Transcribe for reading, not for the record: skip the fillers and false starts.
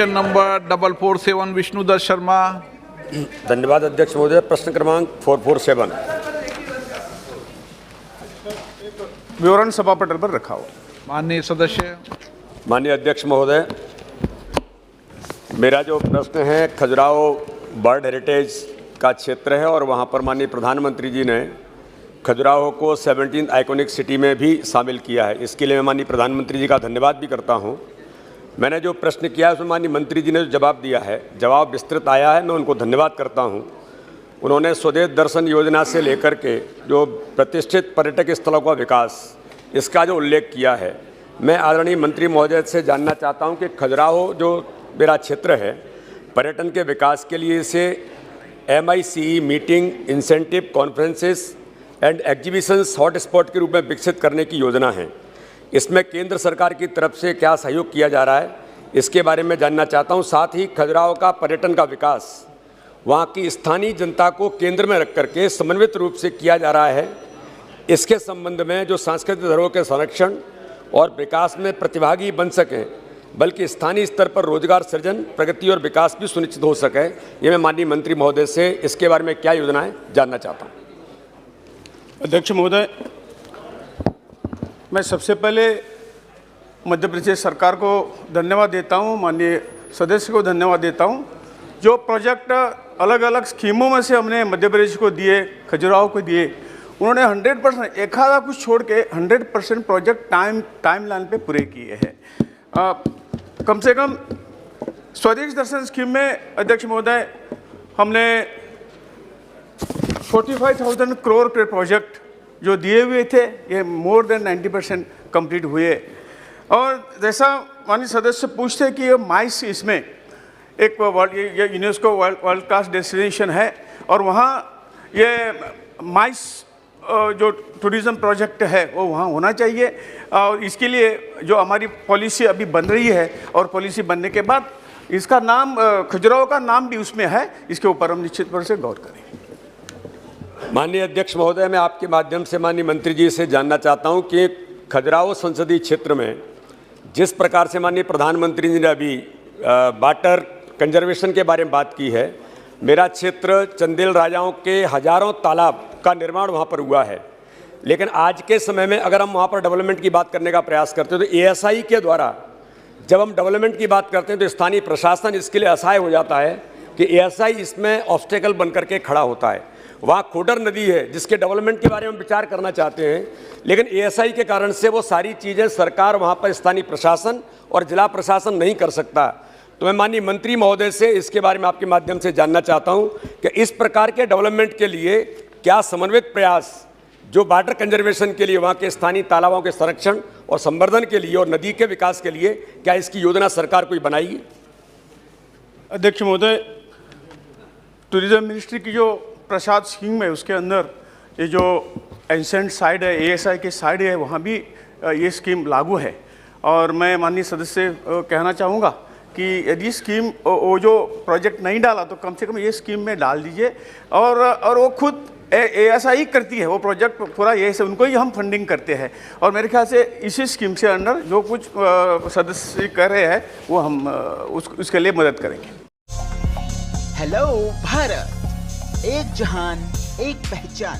Question number 447 Vishnudutt Sharma. धन्यवाद अध्यक्ष महोदय। प्रश्न क्रमांक 447 विवरण सभापटल पर रखा हो। माननीय सदस्य। माननीय अध्यक्ष महोदय, मेरा जो प्रश्न है खजुराहो बर्ड हेरिटेज का क्षेत्र है और वहाँ पर माननीय प्रधानमंत्री जी ने खजुराहो को 17th आइकॉनिक सिटी में भी शामिल किया है। इसके लिए मैं माननीय प्रधानमंत्री जी का धन्यवाद भी करता हूँ। मैंने जो प्रश्न किया है उसमें माननीय मंत्री जी ने जो जवाब दिया है, जवाब विस्तृत आया है, मैं उनको धन्यवाद करता हूँ। उन्होंने स्वदेश दर्शन योजना से लेकर के जो प्रतिष्ठित पर्यटक स्थलों का विकास, इसका जो उल्लेख किया है, मैं आदरणीय मंत्री महोदय से जानना चाहता हूँ कि खजुराहो जो मेरा क्षेत्र है, पर्यटन के विकास के लिए इसे MICE meeting, incentive, conferences and exhibitions hotspot के रूप में विकसित करने की योजना है। इसमें केंद्र सरकार की तरफ से क्या सहयोग किया जा रहा है, इसके बारे में जानना चाहता हूँ। साथ ही खजुराहो का पर्यटन का विकास वहाँ की स्थानीय जनता को केंद्र में रख करके समन्वित रूप से किया जा रहा है। इसके संबंध में जो सांस्कृतिक धरोहर के संरक्षण और विकास में प्रतिभागी बन सकें, बल्कि स्थानीय स्तर पर रोजगार सृजन, प्रगति और विकास भी सुनिश्चित हो सके, ये मैं माननीय मंत्री महोदय से इसके बारे में क्या योजनाएं जानना चाहता हूँ। अध्यक्ष महोदय, मैं सबसे पहले मध्य प्रदेश सरकार को धन्यवाद देता हूँ, माननीय सदस्य को धन्यवाद देता हूँ। जो प्रोजेक्ट अलग अलग स्कीमों में से हमने मध्य प्रदेश को दिए, खजुराहो को दिए, उन्होंने 100%, एक आधा कुछ छोड़ के 100% प्रोजेक्ट टाइम लाइन पे पूरे किए हैं। कम से कम स्वदेश दर्शन स्कीम में अध्यक्ष महोदय हमने 45,000 करोड़ के प्रोजेक्ट जो दिए हुए थे, ये मोर देन 90% कंप्लीट हुए। और जैसा माननीय सदस्य पूछते हैं कि ये माइस, इसमें एक ये यूनेस्को वर्ल्ड क्लास डेस्टिनेशन है और वहाँ ये माइस जो टूरिज़्म प्रोजेक्ट है वो वहाँ होना चाहिए। और इसके लिए जो हमारी पॉलिसी अभी बन रही है और पॉलिसी बनने के बाद इसका नाम, खजुराहो का नाम भी उसमें है, इसके ऊपर हम निश्चित रूप से गौर करेंगे। माननीय अध्यक्ष महोदय, मैं आपके माध्यम से माननीय मंत्री जी से जानना चाहता हूँ कि खजुराहो संसदीय क्षेत्र में जिस प्रकार से माननीय प्रधानमंत्री जी ने अभी वाटर कंजर्वेशन के बारे में बात की है, मेरा क्षेत्र चंदेल राजाओं के हजारों तालाब का निर्माण वहाँ पर हुआ है, लेकिन आज के समय में अगर हम वहाँ पर डेवलपमेंट की बात करने का प्रयास करते हैं तो ASI के द्वारा जब हम डेवलपमेंट की बात करते हैं तो स्थानीय प्रशासन इसके लिए असहाय हो जाता है कि ASI इसमें ऑब्स्टेकल बन करके खड़ा होता है। वहाँ खोडर नदी है जिसके डेवलपमेंट के बारे में विचार करना चाहते हैं, लेकिन ASI के कारण से वो सारी चीज़ें सरकार वहाँ पर स्थानीय प्रशासन और जिला प्रशासन नहीं कर सकता। तो मैं माननीय मंत्री महोदय से इसके बारे में आपके माध्यम से जानना चाहता हूँ कि इस प्रकार के डेवलपमेंट के लिए क्या समन्वित प्रयास जो वाटर कंजर्वेशन के लिए, वहाँ के स्थानीय तालाबों के संरक्षण और संवर्धन के लिए और नदी के विकास के लिए, क्या इसकी योजना सरकार कोई बनाएगी? अध्यक्ष महोदय, टूरिज्म मिनिस्ट्री की जो प्रसाद स्कीम है उसके अंदर ये जो एंसेंट साइड है, ASI के साइड है, वहाँ भी ये स्कीम लागू है। और मैं माननीय सदस्य से कहना चाहूँगा कि यदि स्कीम वो जो प्रोजेक्ट नहीं डाला तो कम से कम ये स्कीम में डाल दीजिए। और वो खुद ASI करती है वो प्रोजेक्ट पूरा, ये से उनको ही हम फंडिंग करते हैं। और मेरे ख्याल से इसी स्कीम से अंडर जो कुछ सदस्य कर रहे हैं वो हम उसके लिए मदद करेंगे। हेलो भारत, एक जहान एक पहचान।